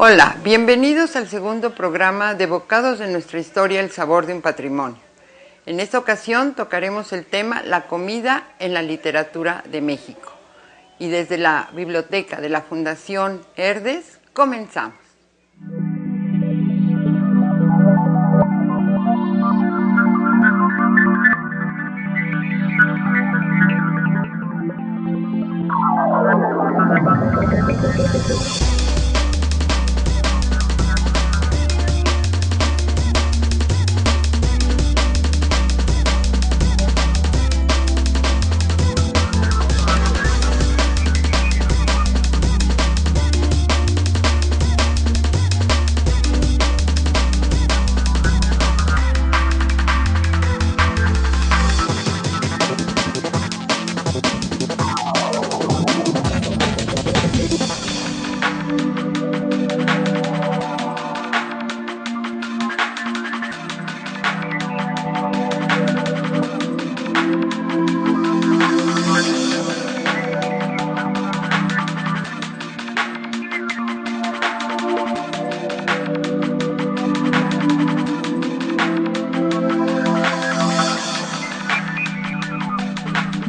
Hola, bienvenidos al segundo programa de Bocados de nuestra historia, el sabor de un patrimonio. En esta ocasión tocaremos el tema La comida en la literatura de México. Y desde la biblioteca de la Fundación Herdes, comenzamos.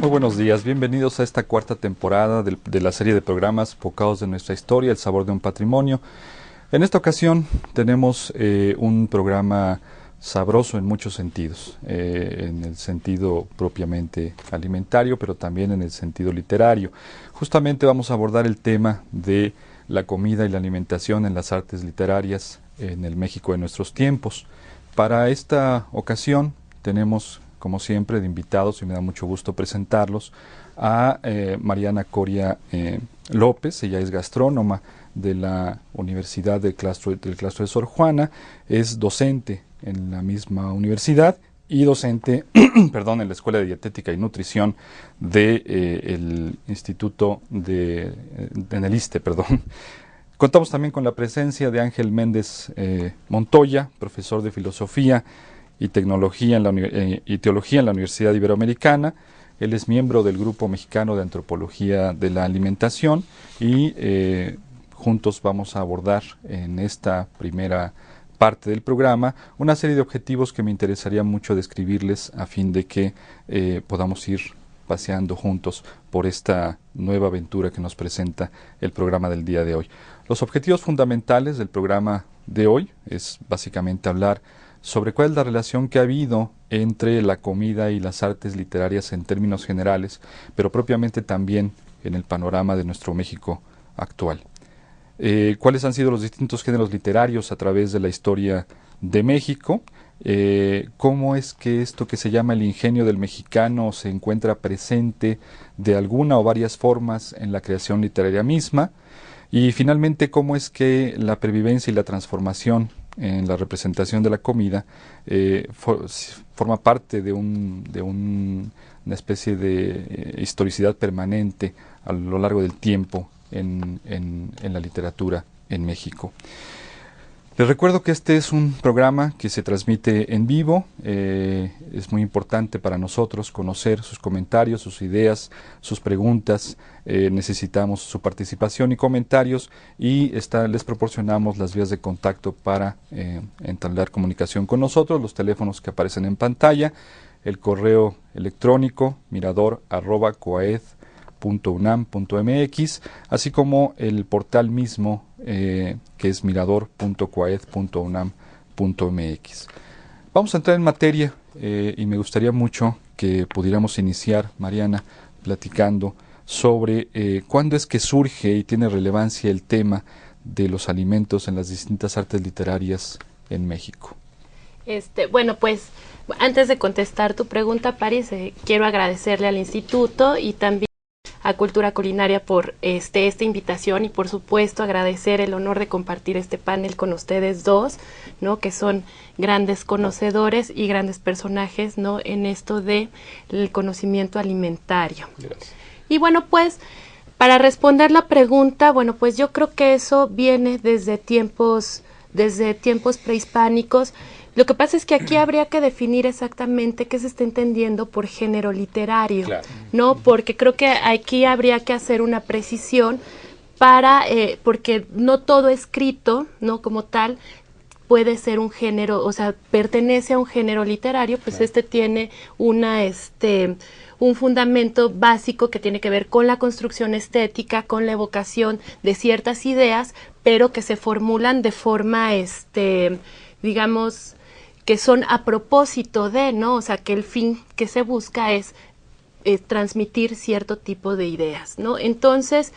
Muy buenos días, bienvenidos a esta cuarta temporada de la serie de programas Bocados de nuestra historia, el sabor de un patrimonio. En esta ocasión tenemos un programa sabroso en muchos sentidos, en el sentido propiamente alimentario, pero también en el sentido literario. Justamente vamos a abordar el tema de la comida y la alimentación en las artes literarias en el México de nuestros tiempos. Para esta ocasión tenemos, como siempre, de invitados, y me da mucho gusto presentarlos, a Mariana Coria López. Ella es gastrónoma de la Universidad del Claustro de Sor Juana, es docente en la misma universidad y docente perdón, en la Escuela de Dietética y Nutrición del Instituto en el ISSSTE, perdón. Contamos también con la presencia de Ángel Méndez Montoya, profesor de Filosofía y Teología en la Universidad Iberoamericana. Él es miembro del Grupo Mexicano de Antropología de la Alimentación y juntos vamos a abordar en esta primera parte del programa una serie de objetivos que me interesaría mucho describirles a fin de que podamos ir paseando juntos por esta nueva aventura que nos presenta el programa del día de hoy. Los objetivos fundamentales del programa de hoy es básicamente hablar sobre cuál es la relación que ha habido entre la comida y las artes literarias en términos generales, pero propiamente también en el panorama de nuestro México actual. Cuáles han sido los distintos géneros literarios a través de la historia de México, cómo es que esto que se llama el ingenio del mexicano se encuentra presente de alguna o varias formas en la creación literaria misma, y finalmente cómo es que la pervivencia y la transformación en la representación de la comida forma parte de una especie de historicidad permanente a lo largo del tiempo en la literatura en México. Les recuerdo que este es un programa que se transmite en vivo. Es muy importante para nosotros conocer sus comentarios, sus ideas, sus preguntas. Necesitamos su participación y comentarios y les proporcionamos las vías de contacto para entablar comunicación con nosotros, los teléfonos que aparecen en pantalla, el correo electrónico mirador@coaed.unam.mx, así como el portal mismo que es mirador.coaed.unam.mx. Vamos a entrar en materia y me gustaría mucho que pudiéramos iniciar, Mariana, platicando sobre cuándo es que surge y tiene relevancia el tema de los alimentos en las distintas artes literarias en México. Bueno, pues antes de contestar tu pregunta, Paris, quiero agradecerle al Instituto y también a Cultura Culinaria por esta invitación y por supuesto agradecer el honor de compartir este panel con ustedes dos, ¿no? Que son grandes conocedores y grandes personajes, ¿no? En esto de el conocimiento alimentario. Gracias. Y bueno, pues para responder la pregunta, bueno, pues yo creo que eso viene desde tiempos prehispánicos. Lo que pasa es que aquí habría que definir exactamente qué se está entendiendo por género literario, Claro. ¿no? Porque creo que aquí habría que hacer una precisión porque no todo escrito, ¿no? Como tal, puede ser un género, o sea, pertenece a un género literario, pues claro. Tiene un fundamento básico que tiene que ver con la construcción estética, con la evocación de ciertas ideas, pero que se formulan de forma, digamos, que son a propósito de, ¿no? O sea, que el fin que se busca es transmitir cierto tipo de ideas, ¿no? Entonces,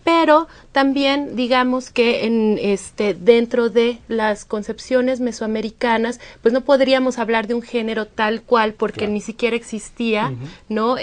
pero también digamos que dentro de las concepciones mesoamericanas, pues no podríamos hablar de un género tal cual porque claro. Ni siquiera existía, ¿no?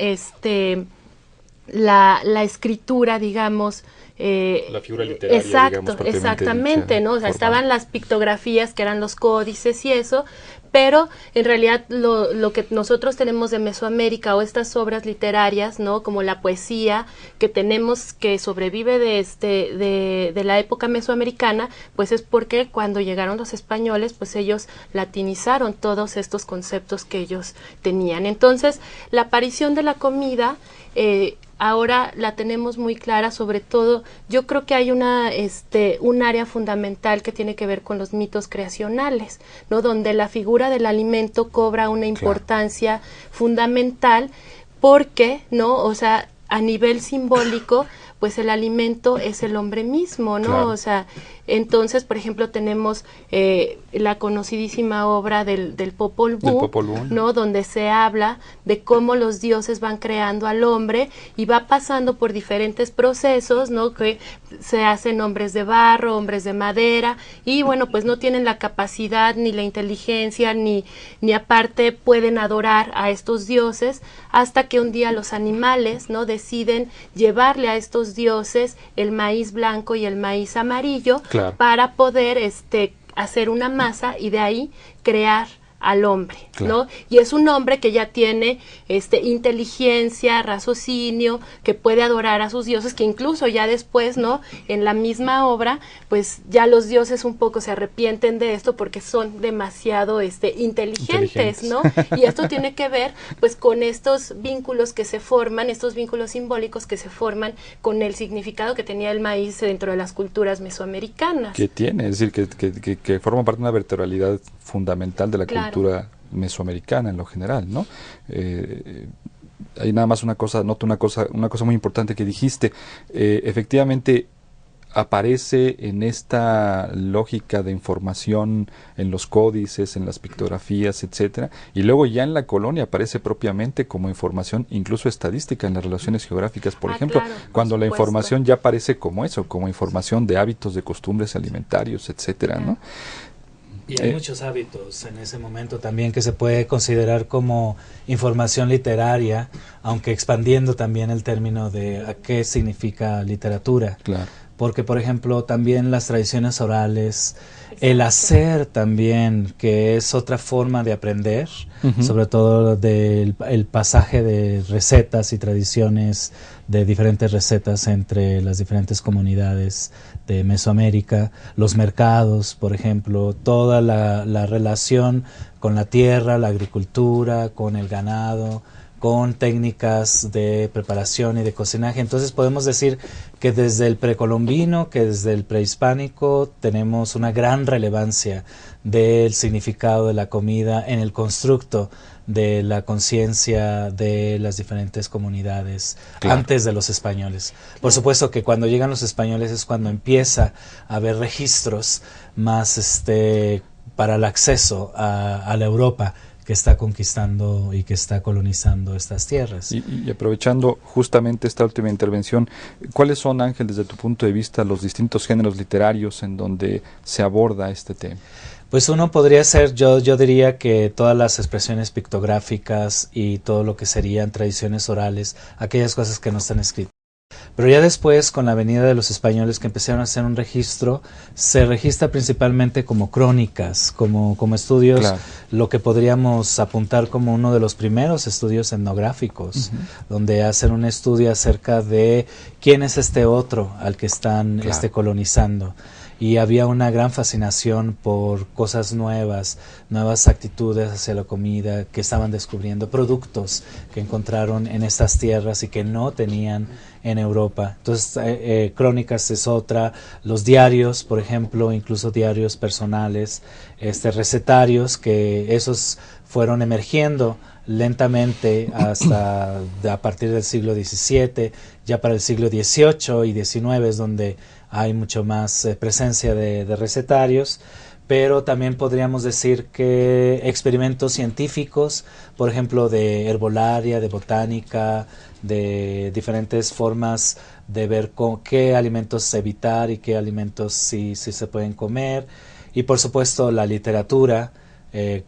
La escritura, digamos, la figura literaria, exacto, digamos, exactamente, dicha, ¿no? O sea, estaban las pictografías que eran los códices y eso, pero en realidad lo que nosotros tenemos de Mesoamérica o estas obras literarias, ¿no? Como la poesía que tenemos que sobrevive de la época mesoamericana, pues es porque cuando llegaron los españoles, pues ellos latinizaron todos estos conceptos que ellos tenían. Entonces, la aparición de la comida ahora la tenemos muy clara, sobre todo, yo creo que hay un área fundamental que tiene que ver con los mitos creacionales, ¿no? Donde la figura del alimento cobra una importancia fundamental porque, ¿no? O sea, a nivel simbólico, pues el alimento es el hombre mismo, ¿no? Claro. O sea, entonces, por ejemplo, tenemos la conocidísima obra del Popol Vuh, ¿no? Donde se habla de cómo los dioses van creando al hombre y va pasando por diferentes procesos, ¿no? Que se hacen hombres de barro, hombres de madera, y bueno, pues no tienen la capacidad ni la inteligencia, ni aparte pueden adorar a estos dioses, hasta que un día los animales, ¿no? Deciden llevarle a estos dioses el maíz blanco y el maíz amarillo, claro. Para poder hacer una masa y de ahí crear al hombre, claro. ¿No? Y es un hombre que ya tiene inteligencia, raciocinio, que puede adorar a sus dioses, que incluso ya después, ¿no? En la misma obra, pues ya los dioses un poco se arrepienten de esto porque son demasiado inteligentes, ¿no? Y esto tiene que ver pues con estos vínculos que se forman, estos vínculos simbólicos que se forman con el significado que tenía el maíz dentro de las culturas mesoamericanas. Que tiene, es decir, que forma parte de una vertebralidad fundamental de la claro. cultura mesoamericana en lo general, ¿no? Hay nada más una cosa, noto una cosa muy importante que dijiste. Efectivamente aparece en esta lógica de información en los códices, en las pictografías, etcétera, y luego ya en la colonia aparece propiamente como información, incluso estadística en las relaciones geográficas, por ejemplo, claro, cuando la información ya aparece como eso, como información de hábitos, de costumbres alimentarios, etcétera, ¿no? Y hay muchos hábitos en ese momento también que se puede considerar como información literaria, aunque expandiendo también el término de a qué significa literatura. Claro. Porque, por ejemplo, también las tradiciones orales, el hacer también, que es otra forma de aprender, sobre todo del el pasaje de recetas y tradiciones de diferentes recetas entre las diferentes comunidades de Mesoamérica, los mercados, por ejemplo, toda la relación con la tierra, la agricultura, con el ganado, con técnicas de preparación y de cocinaje. Entonces podemos decir que desde el precolombino, que desde el prehispánico, tenemos una gran relevancia del significado de la comida en el constructo de la conciencia de las diferentes comunidades, claro, antes de los españoles. Por supuesto que cuando llegan los españoles es cuando empieza a haber registros más para el acceso a la Europa que está conquistando y que está colonizando estas tierras. Y aprovechando justamente esta última intervención, ¿cuáles son, Ángel, desde tu punto de vista, los distintos géneros literarios en donde se aborda este tema? Pues uno podría ser, yo diría que todas las expresiones pictográficas y todo lo que serían tradiciones orales, aquellas cosas que no están escritas. Pero ya después, con la venida de los españoles que empezaron a hacer un registro, se registra principalmente como crónicas, como estudios, claro, lo que podríamos apuntar como uno de los primeros estudios etnográficos, donde hacen un estudio acerca de quién es este otro al que están, claro, colonizando. y había una gran fascinación por cosas nuevas, nuevas actitudes hacia la comida que estaban descubriendo, productos que encontraron en estas tierras y que no tenían en Europa. Entonces, crónicas es otra, los diarios, por ejemplo, incluso diarios personales, recetarios, que esos fueron emergiendo lentamente hasta a partir del siglo XVII, ya para el siglo XVIII y XIX es donde hay mucho más presencia de recetarios, pero también podríamos decir que experimentos científicos, por ejemplo, de herbolaria, de botánica, de diferentes formas de ver qué alimentos evitar y qué alimentos sí se pueden comer, y por supuesto la literatura,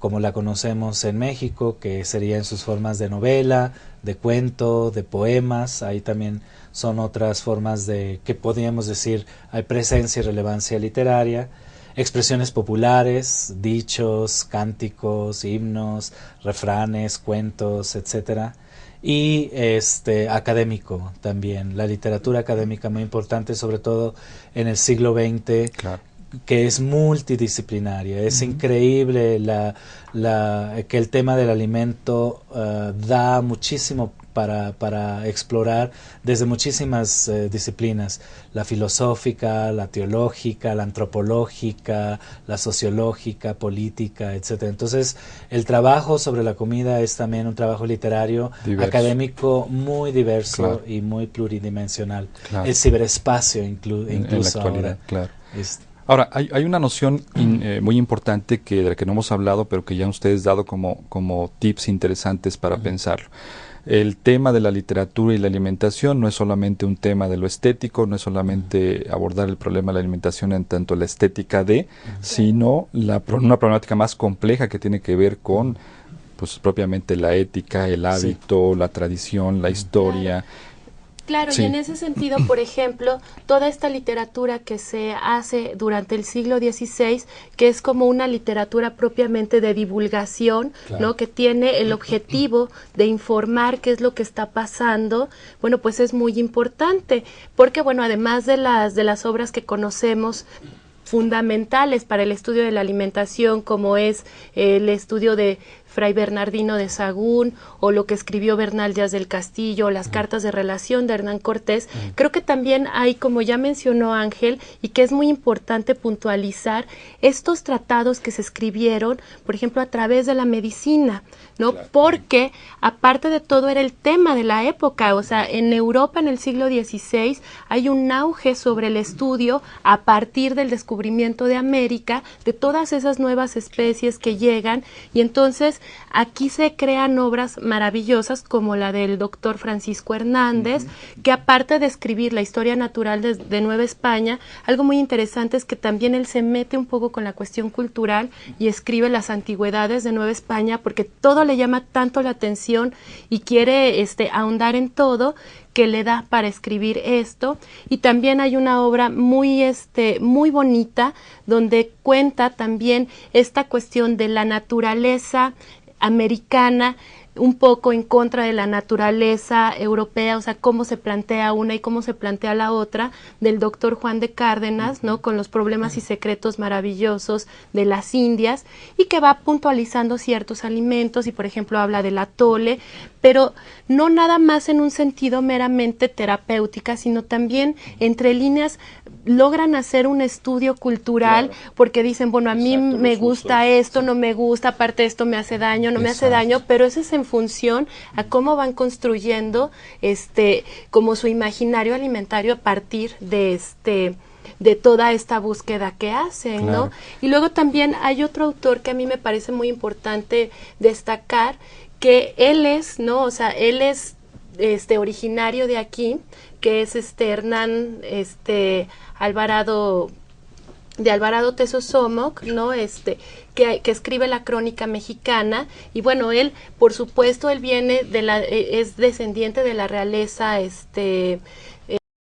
como la conocemos en México, que sería en sus formas de novela, de cuento, de poemas. Ahí también son otras formas de que podríamos decir hay presencia y relevancia literaria. Expresiones populares, dichos, cánticos, himnos, refranes, cuentos, etcétera. Y académico también, la literatura académica muy importante, sobre todo en el siglo XX. Claro. Que es multidisciplinaria, es increíble que el tema del alimento da muchísimo para explorar desde muchísimas disciplinas, la filosófica, la teológica, la antropológica, la sociológica, política, etcétera. Entonces, el trabajo sobre la comida es también un trabajo literario, diverso, académico, muy diverso, claro, y muy pluridimensional. Claro. El ciberespacio incluso en la actualidad, ahora. Claro. Ahora, hay una noción muy importante de la que no hemos hablado, pero que ya ustedes dado como tips interesantes para pensarlo. El tema de la literatura y la alimentación no es solamente un tema de lo estético, no es solamente abordar el problema de la alimentación en tanto la estética sino una problemática más compleja que tiene que ver con, pues, propiamente la ética, el hábito, la tradición, la historia. Claro, sí. Y en ese sentido, por ejemplo, toda esta literatura que se hace durante el siglo XVI, que es como una literatura propiamente de divulgación, claro, ¿no? Que tiene el objetivo de informar qué es lo que está pasando, bueno, pues es muy importante, porque, bueno, además de las obras que conocemos fundamentales para el estudio de la alimentación, como es el estudio de Fray Bernardino de Sahagún, o lo que escribió Bernal Díaz del Castillo, o las cartas de relación de Hernán Cortés. Creo que también hay, como ya mencionó Ángel, y que es muy importante puntualizar, estos tratados que se escribieron, por ejemplo, a través de la medicina, ¿no? Claro. Porque, aparte de todo, era el tema de la época. O sea, en Europa, en el siglo XVI, hay un auge sobre el estudio a partir del descubrimiento de América, de todas esas nuevas especies que llegan, y entonces aquí se crean obras maravillosas como la del doctor Francisco Hernández, que aparte de escribir la historia natural de Nueva España, algo muy interesante es que también él se mete un poco con la cuestión cultural y escribe las antigüedades de Nueva España, porque todo le llama tanto la atención y quiere ahondar en todo, que le da para escribir esto. Y también hay una obra muy bonita donde cuenta también esta cuestión de la naturaleza americana, un poco en contra de la naturaleza europea, o sea, cómo se plantea una y cómo se plantea la otra, del doctor Juan de Cárdenas, ¿no? Con los problemas y secretos maravillosos de las Indias, y que va puntualizando ciertos alimentos, y por ejemplo habla del atole, pero no nada más en un sentido meramente terapéutica, sino también entre líneas logran hacer un estudio cultural, claro, porque dicen, bueno, a mí me gusta esto, no me gusta, aparte esto me hace daño, no me hace daño, pero eso es en función a cómo van construyendo como su imaginario alimentario a partir de toda esta búsqueda que hacen, claro, ¿no? Y luego también hay otro autor que a mí me parece muy importante destacar, que él es, ¿no? O sea, él es originario de aquí, que es Hernán Alvarado, de Alvarado Tesosomoc, ¿no? Que escribe la Crónica Mexicana, y bueno, él, por supuesto, él viene es descendiente de la realeza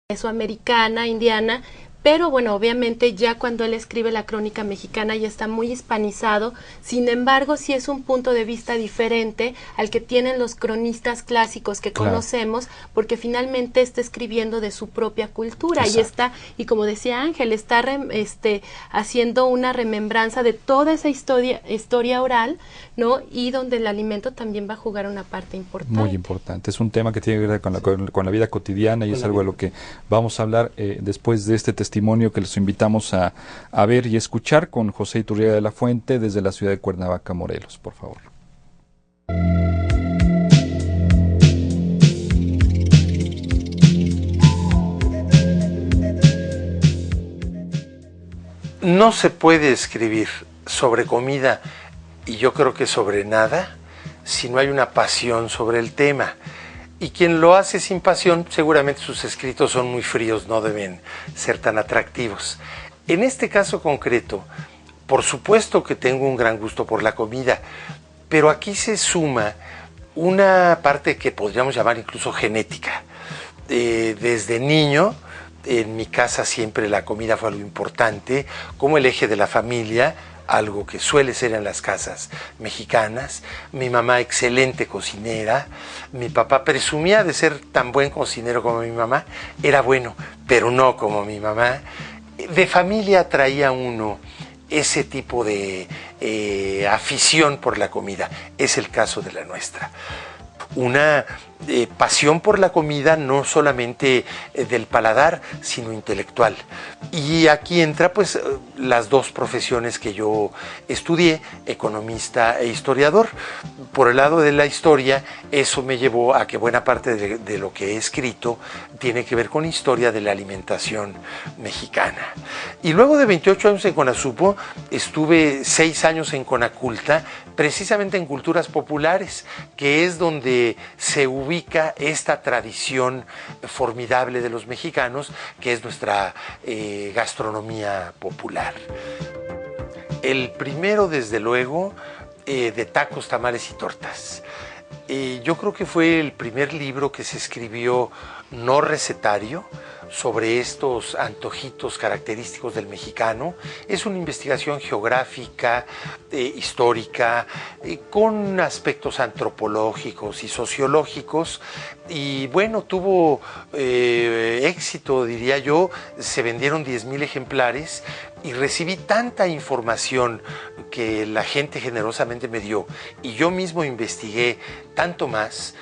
mesoamericana, indiana, pero bueno, obviamente ya cuando él escribe la Crónica Mexicana ya está muy hispanizado, sin embargo sí es un punto de vista diferente al que tienen los cronistas clásicos que conocemos, porque finalmente está escribiendo de su propia cultura. Exacto. Y está, y como decía Ángel, está haciendo una remembranza de toda esa historia oral, ¿no? Y donde el alimento también va a jugar una parte importante. Muy importante, es un tema que tiene que ver con la vida cotidiana y es algo de lo que vamos a hablar después de este testimonio que les invitamos a ver y escuchar con José Iturriaga de la Fuente desde la ciudad de Cuernavaca, Morelos, por favor. No se puede escribir sobre comida, y yo creo que sobre nada, si no hay una pasión sobre el tema. Y quien lo hace sin pasión, seguramente sus escritos son muy fríos, no deben ser tan atractivos. En este caso concreto, por supuesto que tengo un gran gusto por la comida, pero aquí se suma una parte que podríamos llamar incluso genética. Desde niño, en mi casa siempre la comida fue algo importante, como el eje de la familia, algo que suele ser en las casas mexicanas. Mi mamá, excelente cocinera. Mi papá presumía de ser tan buen cocinero como mi mamá. Era bueno, pero no como mi mamá. De familia traía uno ese tipo de afición por la comida. Es el caso de la nuestra. Una pasión por la comida no solamente del paladar, sino intelectual. Y aquí entra pues las dos profesiones que yo estudié, economista e historiador. Por el lado de la historia, eso me llevó a que buena parte de lo que he escrito tiene que ver con historia de la alimentación mexicana. Y luego de 28 años en CONASUPO, estuve 6 años en CONACULTA, precisamente en culturas populares, que es donde se ubica esta tradición formidable de los mexicanos, que es nuestra gastronomía popular. El primero, desde luego, de tacos, tamales y tortas. Yo creo que fue el primer libro que se escribió no recetario sobre estos antojitos característicos del mexicano. Es una investigación geográfica, histórica, con aspectos antropológicos y sociológicos, y bueno, tuvo éxito, diría yo. Se vendieron 10,000 ejemplares y recibí tanta información que la gente generosamente me dio, y yo mismo investigué tanto más,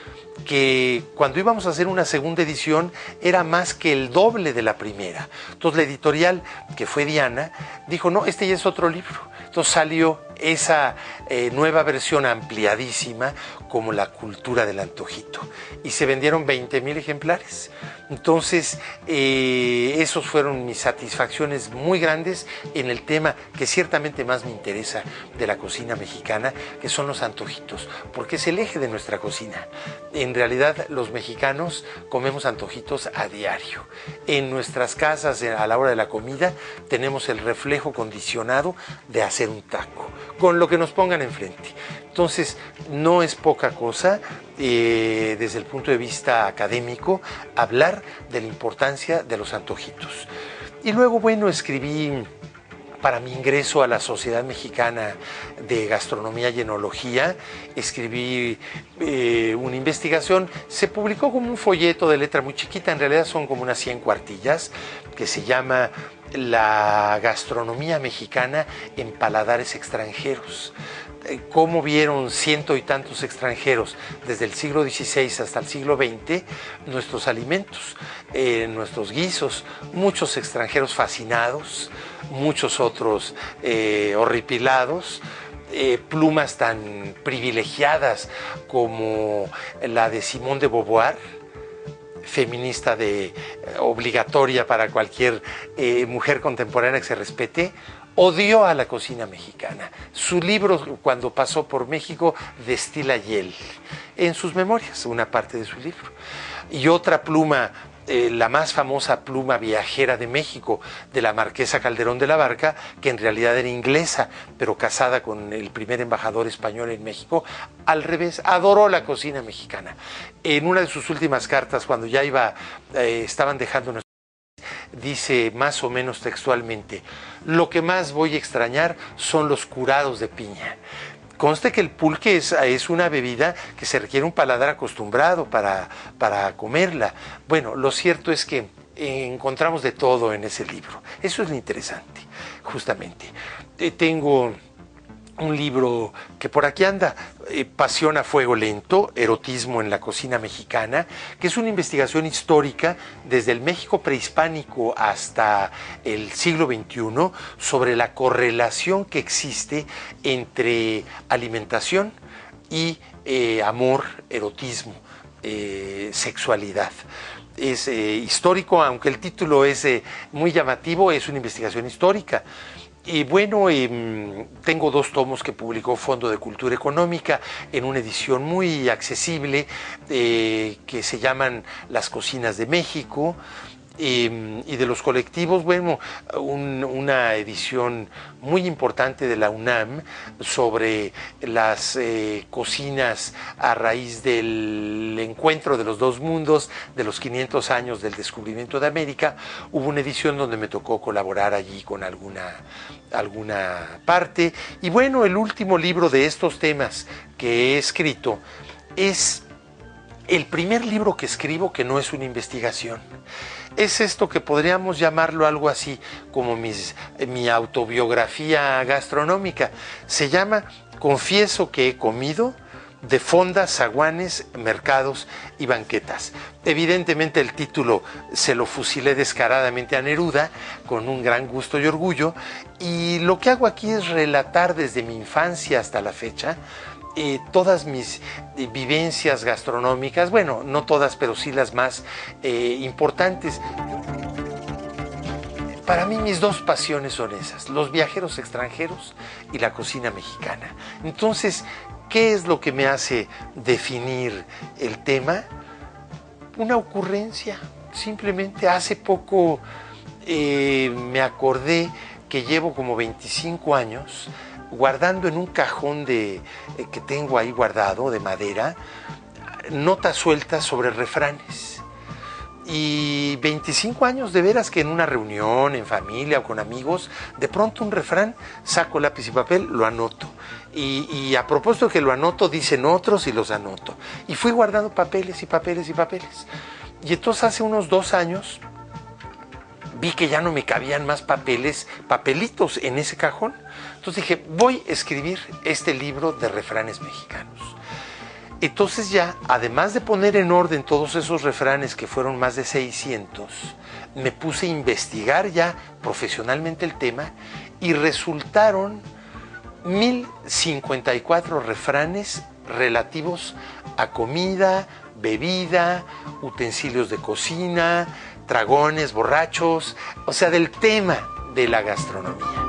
que cuando íbamos a hacer una segunda edición era más que el doble de la primera. Entonces la editorial, que fue Diana, dijo, no, este ya es otro libro. Entonces salió esa nueva versión ampliadísima como La cultura del antojito, y se vendieron 20,000 ejemplares. Entonces esos fueron mis satisfacciones muy grandes en el tema que ciertamente más me interesa de la cocina mexicana, que son los antojitos, porque es el eje de nuestra cocina. En realidad los mexicanos comemos antojitos a diario. En nuestras casas, a la hora de la comida, tenemos el reflejo condicionado de hacer un taco, con lo que nos pongan enfrente. Entonces, no es poca cosa, desde el punto de vista académico, hablar de la importancia de los antojitos. Y luego, bueno, escribí, para mi ingreso a la Sociedad Mexicana de Gastronomía y Enología, escribí una investigación. Se publicó como un folleto de letra muy chiquita, en realidad son como unas 100 cuartillas, que se llama La gastronomía mexicana en paladares extranjeros. Cómo vieron ciento y tantos extranjeros desde el siglo XVI hasta el siglo XX nuestros alimentos, nuestros guisos, muchos extranjeros fascinados, muchos otros horripilados, plumas tan privilegiadas como la de Simone de Beauvoir, feminista obligatoria para cualquier mujer contemporánea que se respete. Odió a la cocina mexicana. Su libro, cuando pasó por México, destila hiel en sus memorias, una parte de su libro. Y otra pluma, la más famosa pluma viajera de México, de la marquesa Calderón de la Barca, que en realidad era inglesa, pero casada con el primer embajador español en México. Al revés, adoró la cocina mexicana. En una de sus últimas cartas, cuando ya estaban dejando, dice más o menos textualmente: lo que más voy a extrañar son los curados de piña. Conste que el pulque es una bebida que se requiere un paladar acostumbrado para comerla. Bueno, lo cierto es que encontramos de todo en ese libro. Eso es lo interesante, justamente. Tengo un libro que por aquí anda, Pasión a fuego lento, erotismo en la cocina mexicana, que es una investigación histórica desde el México prehispánico hasta el siglo XXI sobre la correlación que existe entre alimentación y amor, erotismo, sexualidad. Es histórico, aunque el título es muy llamativo, es una investigación histórica. Y bueno, tengo 2 tomos que publicó Fondo de Cultura Económica en una edición muy accesible que se llaman Las Cocinas de México. Y de los colectivos, bueno, una edición muy importante de la UNAM sobre las cocinas a raíz del encuentro de los 2 mundos, de los 500 años del descubrimiento de América. Hubo una edición donde me tocó colaborar allí con alguna parte. Y bueno, el último libro de estos temas que he escrito es el primer libro que escribo que no es una investigación. Es esto que podríamos llamarlo algo así como mi autobiografía gastronómica. Se llama Confieso que he comido, de fondas, zaguanes, mercados y banquetas. Evidentemente el título se lo fusilé descaradamente a Neruda, con un gran gusto y orgullo, y lo que hago aquí es relatar desde mi infancia hasta la fecha todas mis vivencias gastronómicas, bueno, no todas, pero sí las más importantes. Para mí mis 2 pasiones son esas, los viajeros extranjeros y la cocina mexicana. Entonces, ¿qué es lo que me hace definir el tema? Una ocurrencia. Simplemente hace poco me acordé que llevo como 25 años guardando en un cajón que tengo ahí guardado de madera, notas sueltas sobre refranes. Y 25 años de veras que en una reunión, en familia o con amigos, de pronto un refrán, saco lápiz y papel, lo anoto. Y a propósito de que lo anoto, dicen otros y los anoto. Y fui guardando papeles y papeles y papeles. Y entonces hace unos 2 años vi que ya no me cabían más papelitos en ese cajón. Entonces dije, voy a escribir este libro de refranes mexicanos. Entonces ya, además de poner en orden todos esos refranes, que fueron más de 600, me puse a investigar ya profesionalmente el tema y resultaron 1054 refranes relativos a comida, bebida, utensilios de cocina, dragones, borrachos, o sea, del tema de la gastronomía.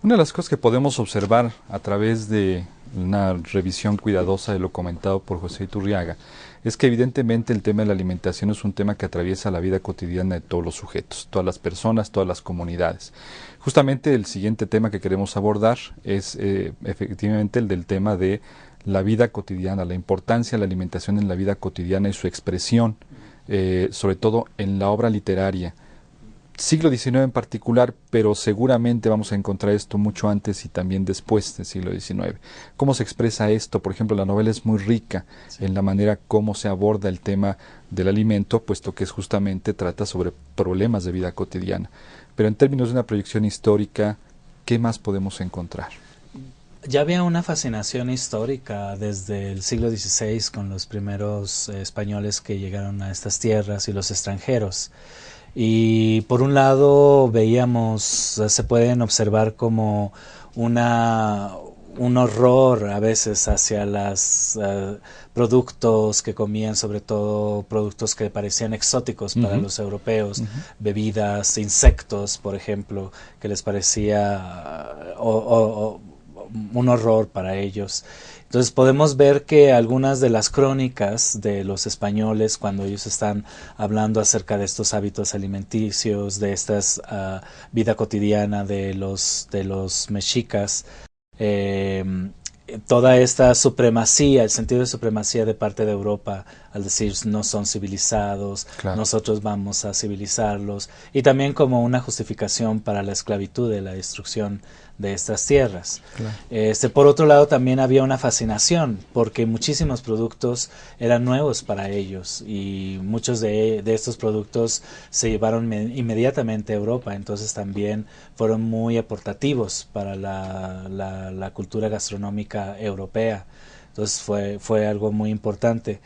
Una de las cosas que podemos observar a través de una revisión cuidadosa de lo comentado por José Iturriaga es que evidentemente el tema de la alimentación es un tema que atraviesa la vida cotidiana de todos los sujetos, todas las personas, todas las comunidades. Justamente el siguiente tema que queremos abordar es efectivamente el del tema de la vida cotidiana, la importancia de la alimentación en la vida cotidiana y su expresión, sobre todo en la obra literaria. Siglo XIX en particular, pero seguramente vamos a encontrar esto mucho antes y también después del siglo XIX. ¿Cómo se expresa esto? Por ejemplo, la novela es muy rica en la manera como se aborda el tema del alimento, puesto que justamente trata sobre problemas de vida cotidiana. Pero en términos de una proyección histórica, ¿qué más podemos encontrar? Ya había una fascinación histórica desde el siglo XVI con los primeros españoles que llegaron a estas tierras y los extranjeros. Y por un lado veíamos, se pueden observar como un horror a veces hacia los productos que comían, sobre todo productos que parecían exóticos para los europeos, bebidas, insectos, por ejemplo, que les parecía un horror para ellos. Entonces podemos ver que algunas de las crónicas de los españoles, cuando ellos están hablando acerca de estos hábitos alimenticios, de esta vida cotidiana de los mexicas, toda esta supremacía, el sentido de supremacía de parte de Europa, al decir no son civilizados, claro, nosotros vamos a civilizarlos, y también como una justificación para la esclavitud de la destrucción de estas tierras. Claro. Por otro lado, también había una fascinación, porque muchísimos productos eran nuevos para ellos, y muchos de estos productos se llevaron inmediatamente a Europa, entonces también fueron muy aportativos para la cultura gastronómica europea. Entonces fue algo muy importante.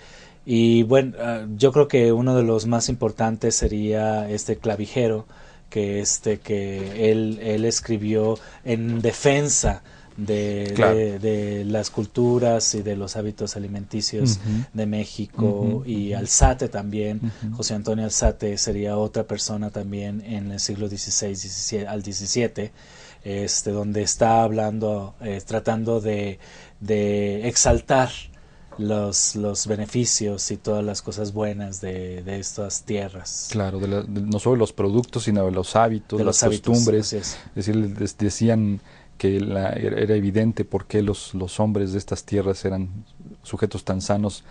Y bueno, yo creo que uno de los más importantes sería este clavijero, que él escribió en defensa de las culturas y de los hábitos alimenticios de México, y Alzate también. José Antonio Alzate sería otra persona también en el siglo XVI al XVII, donde está hablando, tratando de exaltar los beneficios y todas las cosas buenas de estas tierras. Claro, no solo los productos, sino de los hábitos, de las costumbres. Es decir, decían que era evidente por qué los hombres de estas tierras eran sujetos tan sanos.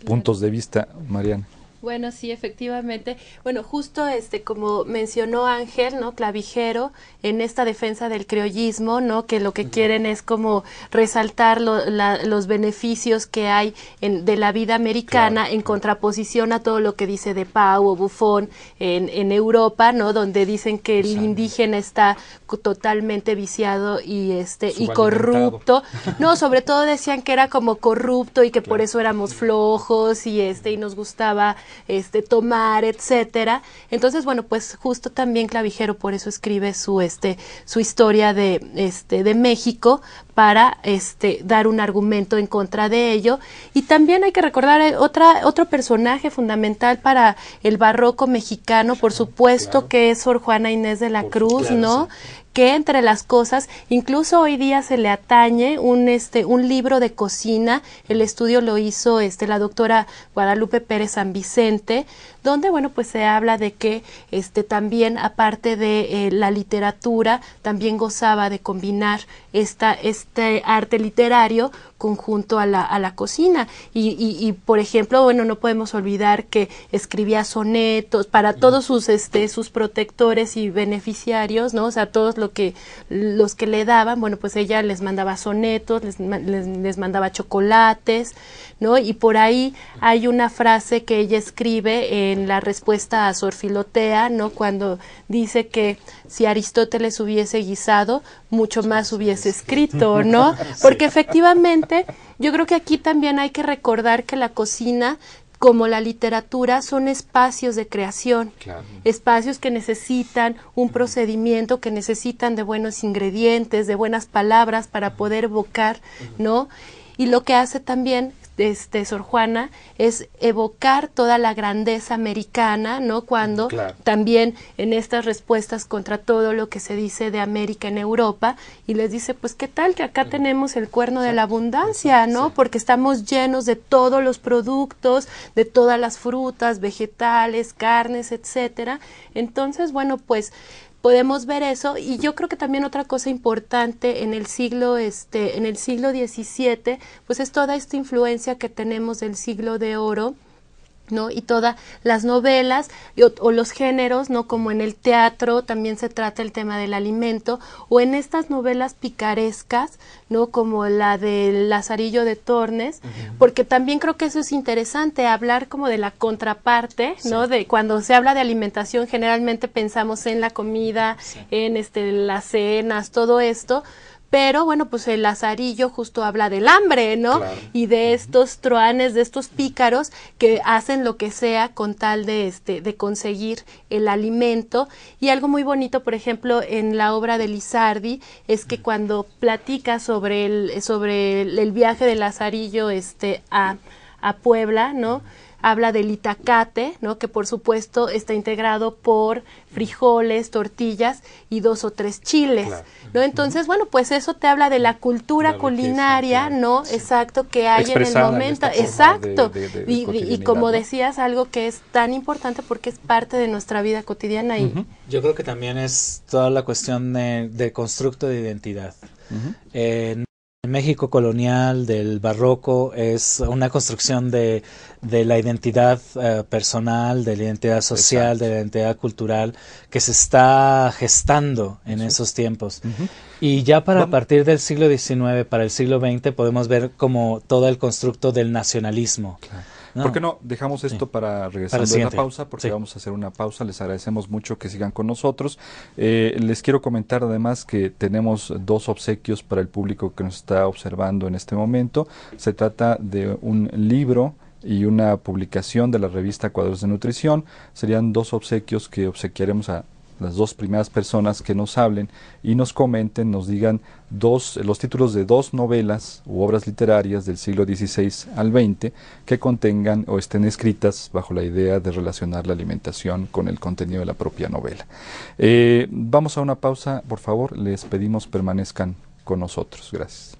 Puntos de vista, Mariana. Bueno, sí, efectivamente. Bueno, justo como mencionó Ángel, ¿no? Clavijero, en esta defensa del criollismo, ¿no? Que lo que quieren es como resaltar los beneficios que hay de la vida americana, en contraposición a todo lo que dice De Pau o Buffon en Europa, ¿no? Donde dicen que el indígena está totalmente viciado y corrupto. No, sobre todo decían que era como corrupto y que por eso éramos flojos y nos gustaba tomar, etcétera. Entonces, bueno, pues justo también Clavijero por eso escribe su historia de México, para dar un argumento en contra de ello. Y también hay que recordar otro personaje fundamental para el barroco mexicano, por supuesto, que es Sor Juana Inés de la Cruz, ¿no? Sí. Que entre las cosas, incluso hoy día se le atañe un libro de cocina. El estudio lo hizo la doctora Guadalupe Pérez San Vicente, donde, bueno, pues se habla de que también, aparte de la literatura, también gozaba de combinar este arte literario conjunto a la cocina. Y por ejemplo, bueno, no podemos olvidar que escribía sonetos para todos sus protectores y beneficiarios, ¿no? O sea, todos los que le daban, bueno, pues ella les mandaba sonetos, les mandaba chocolates, ¿no? Y por ahí hay una frase que ella escribe en la respuesta a Sor Filotea, ¿no? Cuando dice que si Aristóteles hubiese guisado, mucho más hubiese escrito, ¿no? Porque efectivamente, yo creo que aquí también hay que recordar que la cocina, como la literatura, son espacios de creación, espacios que necesitan un procedimiento, que necesitan de buenos ingredientes, de buenas palabras para poder evocar, ¿no? Y lo que hace también Sor Juana es evocar toda la grandeza americana, ¿no? Cuando también en estas respuestas contra todo lo que se dice de América en Europa, y les dice, pues qué tal que acá tenemos el cuerno de la abundancia, ¿no? Porque estamos llenos de todos los productos, de todas las frutas, vegetales, carnes, etcétera. Entonces, bueno, pues podemos ver eso. Y yo creo que también otra cosa importante en el siglo XVII, pues es toda esta influencia que tenemos del siglo de oro, ¿no? Y todas las novelas o los géneros, ¿no? Como en el teatro también se trata el tema del alimento, o en estas novelas picarescas, ¿no? Como la de Lazarillo de Tormes, porque también creo que eso es interesante, hablar como de la contraparte, ¿no? De cuando se habla de alimentación, generalmente pensamos en la comida, en las cenas, todo esto. Pero bueno, pues el Lazarillo justo habla del hambre, ¿no? Y de estos truanes, de estos pícaros que hacen lo que sea con tal de conseguir el alimento. Y algo muy bonito, por ejemplo, en la obra de Lizardi, es que cuando platica sobre el viaje de Lazarillo a Puebla, ¿no? Habla del itacate, ¿no? Que por supuesto está integrado por frijoles, tortillas y 2 o 3 chiles, ¿no? Entonces, bueno, pues eso te habla de la cultura culinaria, ¿no? Sí. Exacto, que hay en el momento. Exacto. Y como decías, algo que es tan importante porque es parte de nuestra vida cotidiana. Y yo creo que también es toda la cuestión de constructo de identidad. El México colonial del barroco es una construcción de la identidad personal, de la identidad social, de la identidad cultural que se está gestando en esos tiempos. Y ya para partir del siglo XIX, para el siglo XX, podemos ver como todo el constructo del nacionalismo. Claro. ¿Por qué no dejamos esto para regresar de la pausa? Porque vamos a hacer una pausa. Les agradecemos mucho que sigan con nosotros. Les quiero comentar además que tenemos 2 obsequios para el público que nos está observando en este momento. Se trata de un libro y una publicación de la revista Cuadros de Nutrición. Serían 2 obsequios que obsequiaremos a las 2 primeras personas que nos hablen y nos comenten, nos digan los títulos de 2 novelas u obras literarias del siglo XVI al XX que contengan o estén escritas bajo la idea de relacionar la alimentación con el contenido de la propia novela. Vamos a una pausa, por favor, les pedimos permanezcan con nosotros. Gracias.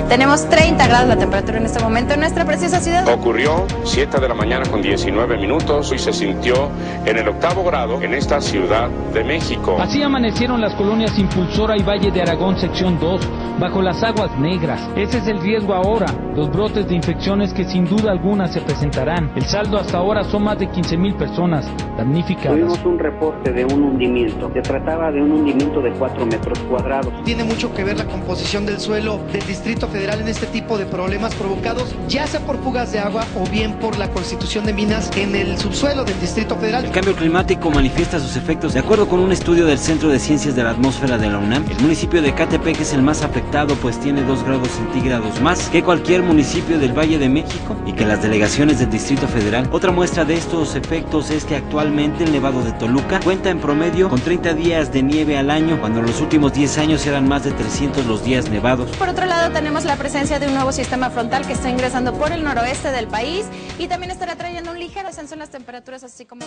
Tenemos 30 grados la temperatura en este momento en nuestra preciosa ciudad. Ocurrió 7 de la mañana con 19 minutos y se sintió en el 8º grado en esta Ciudad de México. Así amanecieron las colonias Impulsora y Valle de Aragón, sección 2, bajo las aguas negras. Ese es el riesgo ahora, los brotes de infecciones que sin duda alguna se presentarán. El saldo hasta ahora son más de 15,000 personas damnificadas. Tuvimos un reporte de un hundimiento. Se trataba de un hundimiento de 4 metros cuadrados. Tiene mucho que ver la composición del suelo del Distrito Federal en este tipo de problemas provocados ya sea por fugas de agua o bien por la constitución de minas en el subsuelo del Distrito Federal. El cambio climático manifiesta sus efectos. De acuerdo con un estudio del Centro de Ciencias de la Atmósfera de la UNAM, el municipio de Ecatepec es el más afectado, pues tiene 2 grados centígrados más que cualquier municipio del Valle de México y que las delegaciones del Distrito Federal. Otra muestra de estos efectos es que actualmente el Nevado de Toluca cuenta en promedio con 30 días de nieve al año, cuando en los últimos 10 años eran más de 300 los días nevados. Por otro lado, tenemos la presencia de un nuevo sistema frontal que está ingresando por el noroeste del país y también estará trayendo un ligero ascenso en las temperaturas, así como...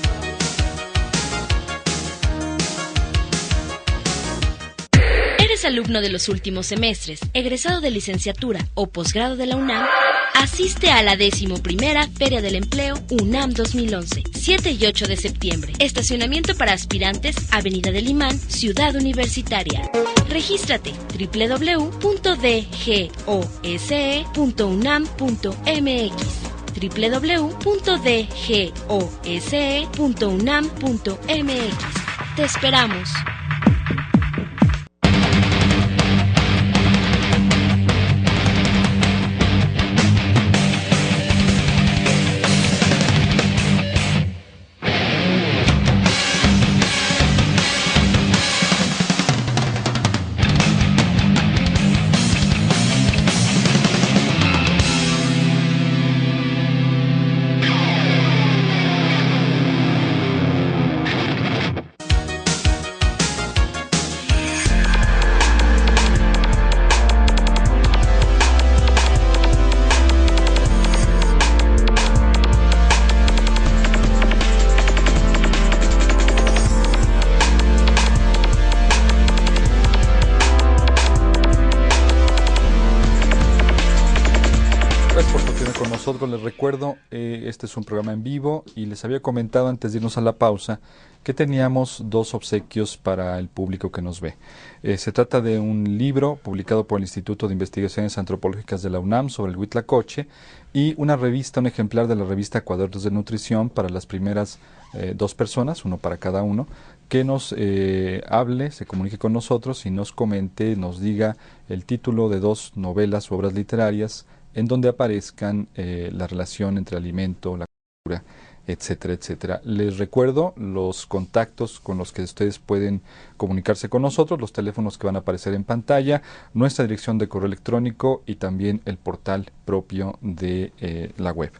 ¿Eres alumno de los últimos semestres, egresado de licenciatura o posgrado de la UNAM? Asiste a la 11ª Feria del Empleo UNAM 2011, 7 y 8 de septiembre. Estacionamiento para aspirantes, Avenida del Imán, Ciudad Universitaria. Regístrate www.dgose.unam.mx www.dgose.unam.mx. Te esperamos. Les recuerdo, este es un programa en vivo y les había comentado antes de irnos a la pausa que teníamos 2 obsequios para el público que nos ve. Se trata de un libro publicado por el Instituto de Investigaciones Antropológicas de la UNAM sobre el Huitlacoche y una revista, un ejemplar de la revista Cuadros de Nutrición para las primeras 2 personas, uno para cada uno, que nos hable, se comunique con nosotros y nos comente, nos diga el título de 2 novelas u obras literarias en donde aparezcan la relación entre alimento, la etcétera, etcétera. Les recuerdo los contactos con los que ustedes pueden comunicarse con nosotros, los teléfonos que van a aparecer en pantalla, nuestra dirección de correo electrónico y también el portal propio de la web.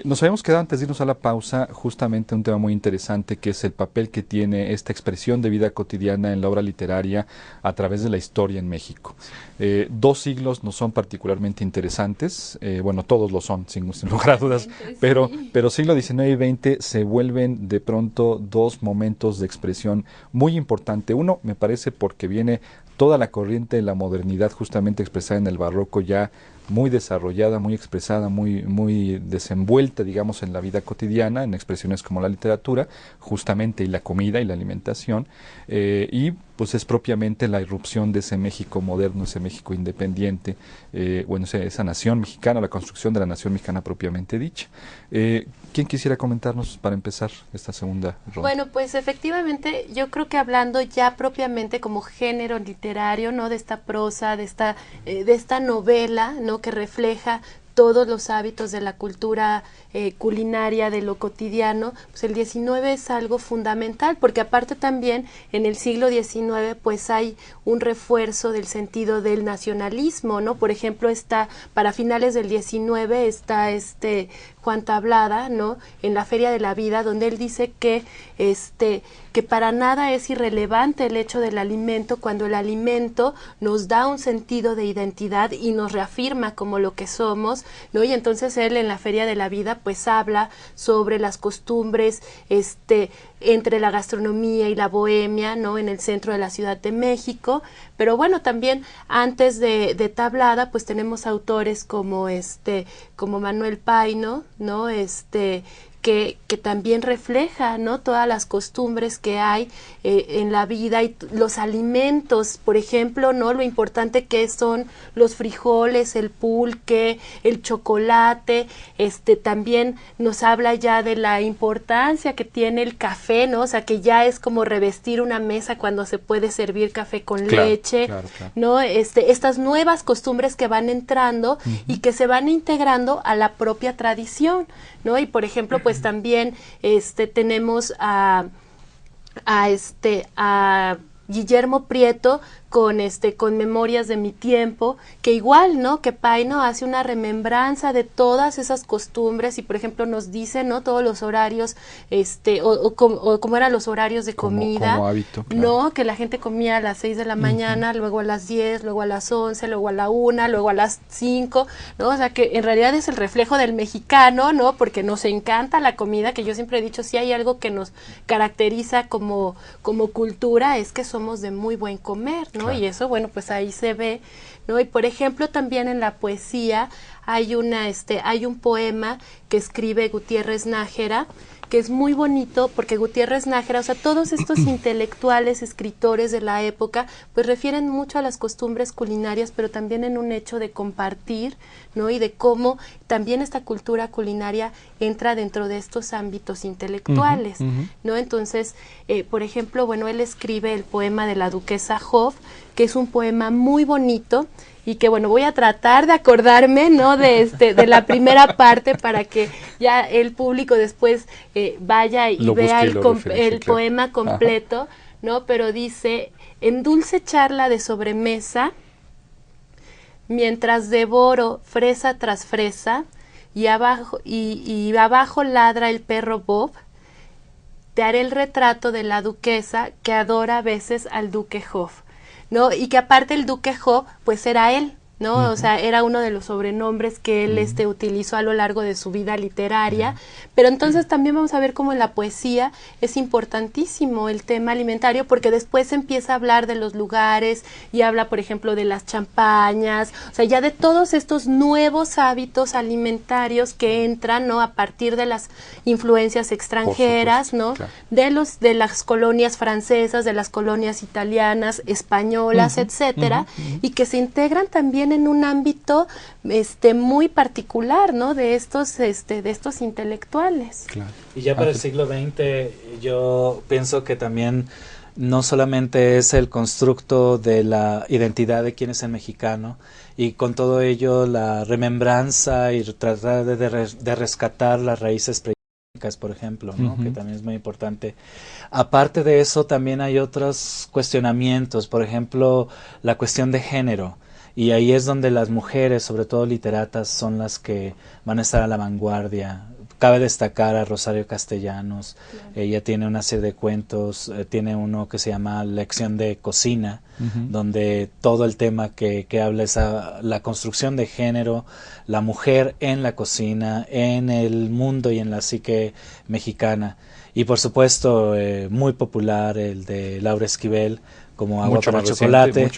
Nos habíamos quedado antes de irnos a la pausa justamente un tema muy interesante, que es el papel que tiene esta expresión de vida cotidiana en la obra literaria a través de la historia en México. 2 siglos no son particularmente interesantes, bueno, todos lo son, sin lugar a dudas, pero siglo XIX y XX se vuelven de pronto 2 momentos de expresión muy importante. Uno, me parece, porque viene toda la corriente de la modernidad justamente expresada en el barroco, ya muy desarrollada, muy expresada, muy desenvuelta, digamos, en la vida cotidiana, en expresiones como la literatura, justamente, y la comida y la alimentación, y pues es propiamente la irrupción de ese México moderno, ese México independiente, bueno, esa nación mexicana, la construcción de la nación mexicana propiamente dicha. ¿Quién quisiera comentarnos para empezar esta segunda ronda? Bueno, pues efectivamente, yo creo que hablando ya propiamente como género literario, ¿no? De esta prosa, de esta novela, ¿no? Que refleja todos los hábitos de la cultura culinaria, de lo cotidiano, pues el XIX es algo fundamental, porque aparte también en el siglo XIX pues hay un refuerzo del sentido del nacionalismo, ¿no? Por ejemplo, para finales del XIX está Juan Tablada, ¿no? En la Feria de la Vida, donde él dice que para nada es irrelevante el hecho del alimento, cuando el alimento nos da un sentido de identidad y nos reafirma como lo que somos, ¿no? Y entonces él en la Feria de la Vida pues habla sobre las costumbres entre la gastronomía y la bohemia, ¿no? En el centro de la Ciudad de México. Pero bueno, también antes de Tablada pues tenemos autores como Manuel Paino, ¿no? Que también refleja, ¿no? Todas las costumbres que hay en la vida y los alimentos, por ejemplo, ¿no? Lo importante que son los frijoles, el pulque, el chocolate, también nos habla ya de la importancia que tiene el café, ¿no? O sea, que ya es como revestir una mesa cuando se puede servir café con leche, claro. ¿No? Estas nuevas costumbres que van entrando y que se van integrando a la propia tradición, ¿no? Y por ejemplo, pues también tenemos a Guillermo Prieto con Memorias de mi tiempo, que igual, ¿no? Que Paino hace una remembranza de todas esas costumbres y, por ejemplo, nos dice, ¿no? Todos los horarios, o cómo eran los horarios de comida, como hábito, claro. ¿No? Que la gente comía a las 6 de la mañana, luego a las 10, luego a las 11, luego a la 1, luego a las 5, ¿no? O sea, que en realidad es el reflejo del mexicano, ¿no? Porque nos encanta la comida, que yo siempre he dicho, si hay algo que nos caracteriza como cultura, es que somos de muy buen comer, ¿no? Claro. Y eso, bueno, pues ahí se ve, ¿no? Y por ejemplo, también en la poesía hay un poema que escribe Gutiérrez Nájera, que es muy bonito, porque Gutiérrez Nájera, o sea, todos estos intelectuales, escritores de la época, pues refieren mucho a las costumbres culinarias, pero también en un hecho de compartir, ¿no? Y de cómo también esta cultura culinaria entra dentro de estos ámbitos intelectuales, ¿no? Entonces, por ejemplo, bueno, él escribe el poema de la Duquesa Hoff, que es un poema muy bonito, y que bueno, voy a tratar de acordarme, ¿no? De la primera parte para que ya el público después vaya y vea el poema completo. Ajá. ¿No? Pero dice: en dulce charla de sobremesa, mientras devoro fresa tras fresa, y abajo ladra el perro Bob, te haré el retrato de la duquesa que adora a veces al duque Hoff, ¿no? Y que aparte el duque Hoff, pues era él, ¿no? O sea, era uno de los sobrenombres que él utilizó a lo largo de su vida literaria. Pero entonces también vamos a ver cómo en la poesía es importantísimo el tema alimentario, porque después empieza a hablar de los lugares y habla, por ejemplo, de las champañas, o sea, ya de todos estos nuevos hábitos alimentarios que entran, ¿no? A partir de las influencias extranjeras, ¿no? Claro. De las colonias francesas, de las colonias italianas, españolas, etcétera, y que se integran también en un ámbito muy particular, ¿no? De estos intelectuales. Claro. Y ya para el siglo XX yo pienso que también no solamente es el constructo de la identidad de quién es el mexicano, y con todo ello la remembranza y tratar de rescatar las raíces por ejemplo, ¿no? Que también es muy importante. Aparte de eso, también hay otros cuestionamientos, por ejemplo, la cuestión de género. Y ahí es donde las mujeres, sobre todo literatas, son las que van a estar a la vanguardia. Cabe destacar a Rosario Castellanos. Ella tiene una serie de cuentos, tiene uno que se llama Lección de Cocina, donde todo el tema que habla es la construcción de género, la mujer en la cocina, en el mundo y en la psique mexicana. Y por supuesto, muy popular el de Laura Esquivel, como Agua para Chocolate,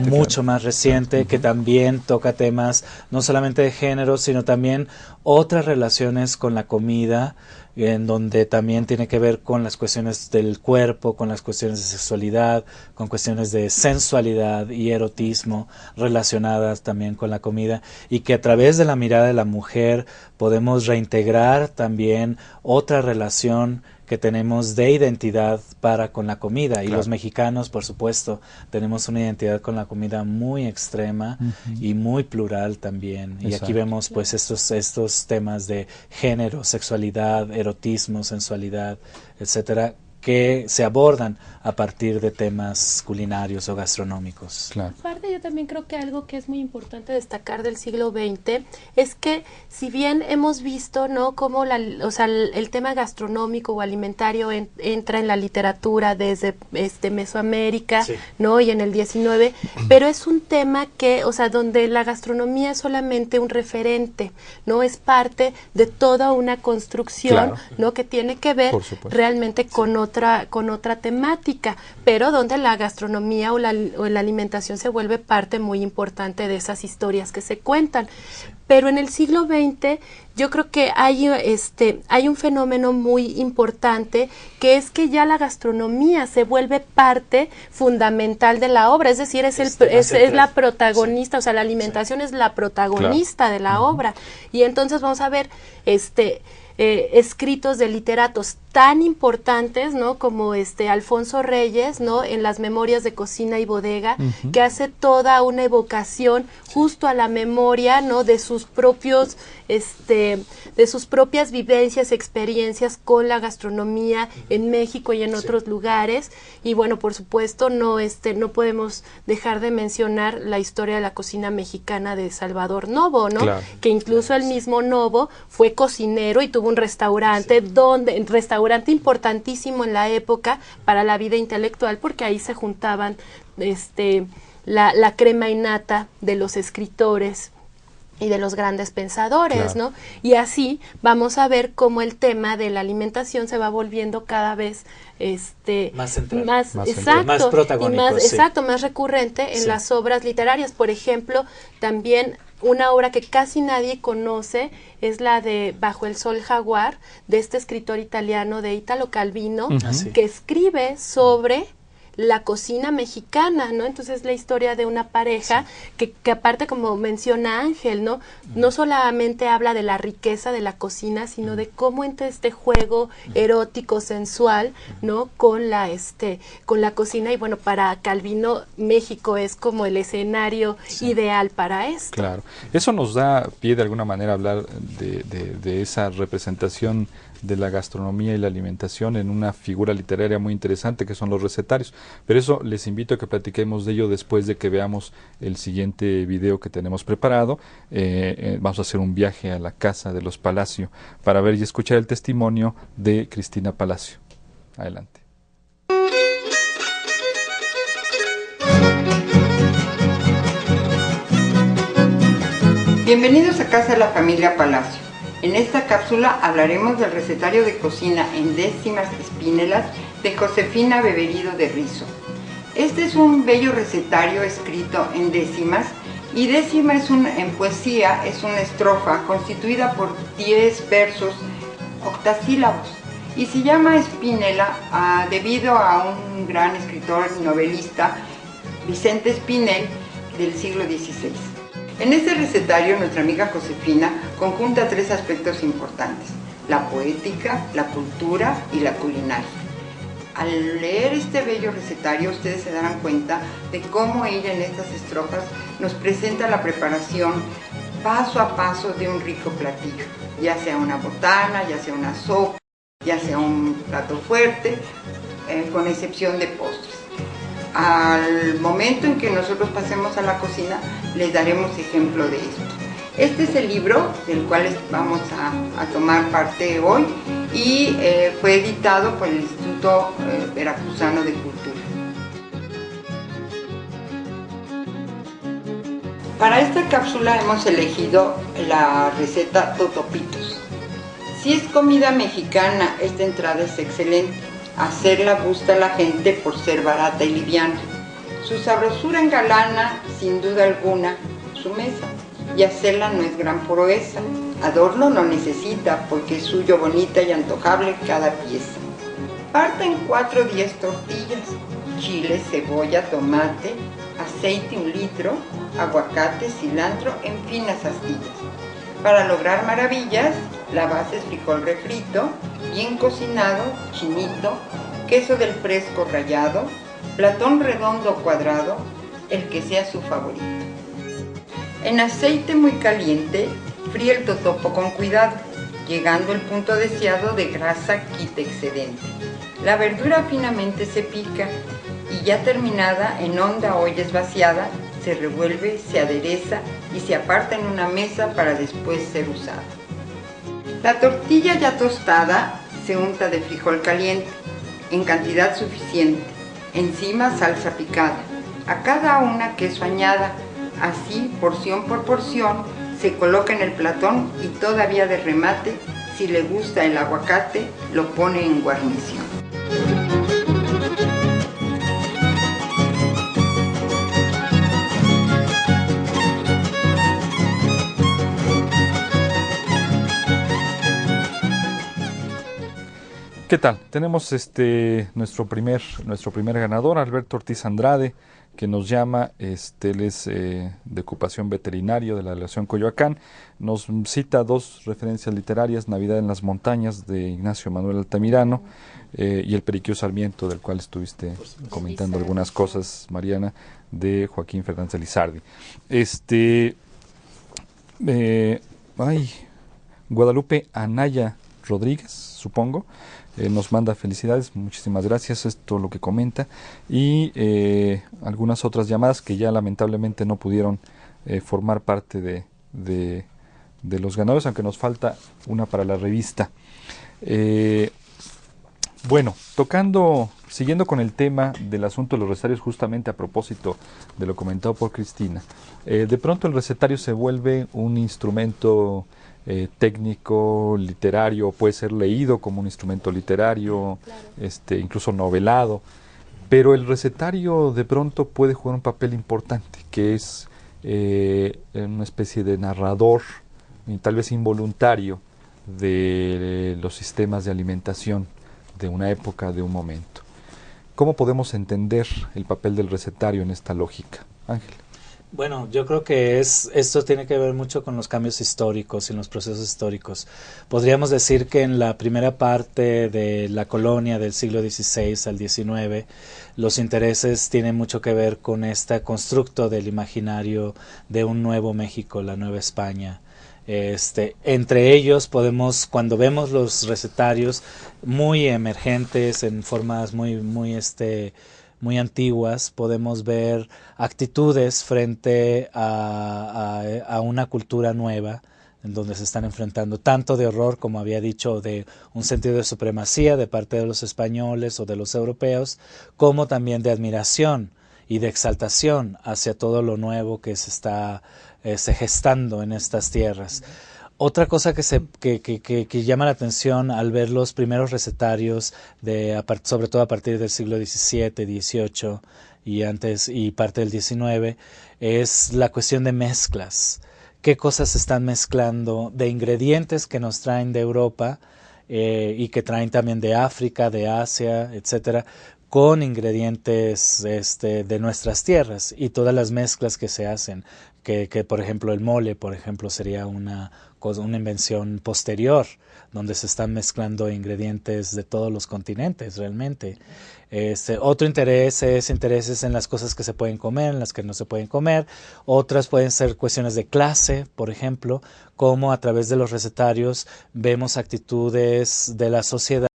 mucho más reciente, que también toca temas no solamente de género, sino también otras relaciones con la comida, en donde también tiene que ver con las cuestiones del cuerpo, con las cuestiones de sexualidad, con cuestiones de sensualidad y erotismo relacionadas también con la comida, y que a través de la mirada de la mujer podemos reintegrar también otra relación que tenemos de identidad para con la comida. Y los mexicanos, por supuesto, tenemos una identidad con la comida muy extrema y muy plural también. Exacto. Y aquí vemos pues estos temas de género, sexualidad, erotismo, sensualidad, etcétera, que se abordan a partir de temas culinarios o gastronómicos. Claro. Aparte, yo también creo que algo que es muy importante destacar del siglo XX es que, si bien hemos visto, ¿no?, cómo el tema gastronómico o alimentario entra en la literatura desde Mesoamérica, ¿no?, y en el XIX, pero es un tema que, donde la gastronomía es solamente un referente, ¿no?, es parte de toda una construcción, ¿no?, que tiene que ver realmente con otra temática, pero donde la gastronomía o la alimentación se vuelve parte muy importante de esas historias que se cuentan. Pero en el siglo XX yo creo que hay un fenómeno muy importante, que es que ya la gastronomía se vuelve parte fundamental de la obra, es decir, es la protagonista, la alimentación es la protagonista de la obra. Y entonces vamos a ver escritos de literatos tan importantes, ¿no?, como Alfonso Reyes, ¿no?, en las Memorias de Cocina y Bodega, que hace toda una evocación justo a la memoria, ¿no?, de sus propias vivencias, experiencias con la gastronomía en México y en otros lugares. Y bueno, por supuesto, no podemos dejar de mencionar la historia de la cocina mexicana de Salvador Novo, ¿no?, que incluso el mismo Novo fue cocinero y tuvo un restaurante restaurante importantísimo en la época para la vida intelectual, porque ahí se juntaban la crema innata de los escritores y de los grandes pensadores, ¿no? Y así vamos a ver cómo el tema de la alimentación se va volviendo cada vez más central, más protagónico, más recurrente en las obras literarias. Por ejemplo, también una obra que casi nadie conoce es la de Bajo el Sol Jaguar, de este escritor italiano, de Italo Calvino, que escribe sobre la cocina mexicana, ¿no? Entonces, la historia de una pareja que aparte, como menciona Ángel, ¿no?, no solamente habla de la riqueza de la cocina, sino de cómo entra este juego erótico, sensual, ¿no?, con la cocina. Y bueno, para Calvino, México es como el escenario ideal para esto. Claro. Eso nos da pie de alguna manera a hablar de esa representación de la gastronomía y la alimentación en una figura literaria muy interesante, que son los recetarios. Pero eso les invito a que platiquemos de ello después de que veamos el siguiente video que tenemos preparado. Vamos a hacer un viaje a la casa de los Palacio para ver y escuchar el testimonio de Cristina Palacio. Adelante. Bienvenidos a casa de la familia Palacio. En esta cápsula hablaremos del recetario de cocina en décimas espínelas de Josefina Beberido de Rizo. Este es un bello recetario escrito en décimas, y décima en poesía es una estrofa constituida por 10 versos octasílabos, y se llama espínela debido a un gran escritor y novelista, Vicente Espinel, del siglo XVI. En este recetario, nuestra amiga Josefina conjunta 3 aspectos importantes: la poética, la cultura y la culinaria. Al leer este bello recetario, ustedes se darán cuenta de cómo ella en estas estrofas nos presenta la preparación paso a paso de un rico platillo, ya sea una botana, ya sea una sopa, ya sea un plato fuerte, con excepción de postres. Al momento en que nosotros pasemos a la cocina, les daremos ejemplo de esto. Este es el libro del cual vamos a tomar parte hoy y fue editado por el Instituto Veracruzano de Cultura. Para esta cápsula hemos elegido la receta Totopitos. Si es comida mexicana, esta entrada es excelente. Hacerla gusta a la gente por ser barata y liviana. Su sabrosura engalana, sin duda alguna, su mesa. Y hacerla no es gran proeza. Adorno no necesita porque es suyo bonita y antojable cada pieza. Parta en 4 o 10 tortillas, chile, cebolla, tomate, aceite 1 litro, aguacate, cilantro en finas astillas. Para lograr maravillas, la base es frijol refrito, bien cocinado, chinito, queso del fresco rallado, platón redondo o cuadrado, el que sea su favorito. En aceite muy caliente, fríe el totopo con cuidado, llegando al punto deseado de grasa quita excedente. La verdura finamente se pica y ya terminada en honda olla vaciada, se revuelve, se adereza y se aparta en una mesa para después ser usada. La tortilla ya tostada se unta de frijol caliente, en cantidad suficiente, encima salsa picada, a cada una queso añada, así porción por porción se coloca en el platón y todavía de remate, si le gusta el aguacate, lo pone en guarnición. ¿Qué tal? Tenemos nuestro primer ganador, Alberto Ortiz Andrade, que nos llama, él es de ocupación veterinario de la delegación Coyoacán. Nos cita 2 referencias literarias, Navidad en las montañas de Ignacio Manuel Altamirano y El Periquillo Sarmiento, del cual estuviste comentando algunas cosas, Mariana, de Joaquín Fernández de Lizardi. Guadalupe Anaya Rodríguez, supongo, nos manda felicidades, muchísimas gracias, esto es lo que comenta, y algunas otras llamadas que ya lamentablemente no pudieron formar parte de los ganadores, aunque nos falta una para la revista. Bueno, siguiendo con el tema del asunto de los recetarios, justamente a propósito de lo comentado por Cristina, de pronto el recetario se vuelve un instrumento técnico, literario, puede ser leído como un instrumento literario, claro. Incluso novelado, pero el recetario de pronto puede jugar un papel importante, que es una especie de narrador, y tal vez involuntario, de los sistemas de alimentación de una época, de un momento. ¿Cómo podemos entender el papel del recetario en esta lógica? Ángel. Bueno, yo creo que esto tiene que ver mucho con los cambios históricos y los procesos históricos. Podríamos decir que en la primera parte de la colonia del siglo XVI al XIX, los intereses tienen mucho que ver con este constructo del imaginario de un nuevo México, la Nueva España. Entre ellos podemos, cuando vemos los recetarios muy emergentes en formas muy antiguas, podemos ver actitudes frente a una cultura nueva en donde se están enfrentando tanto de horror, como había dicho, de un sentido de supremacía de parte de los españoles o de los europeos, como también de admiración y de exaltación hacia todo lo nuevo que se está gestando en estas tierras. Otra cosa que llama la atención al ver los primeros recetarios, sobre todo a partir del siglo XVII, XVIII y parte del XIX, es la cuestión de mezclas. ¿Qué cosas se están mezclando de ingredientes que nos traen de Europa y que traen también de África, de Asia, etcétera? con ingredientes de nuestras tierras y todas las mezclas que se hacen, que por ejemplo el mole, por ejemplo, sería una invención posterior, donde se están mezclando ingredientes de todos los continentes realmente. Otro interés es intereses en las cosas que se pueden comer, en las que no se pueden comer. Otras pueden ser cuestiones de clase, por ejemplo, como a través de los recetarios vemos actitudes de la sociedad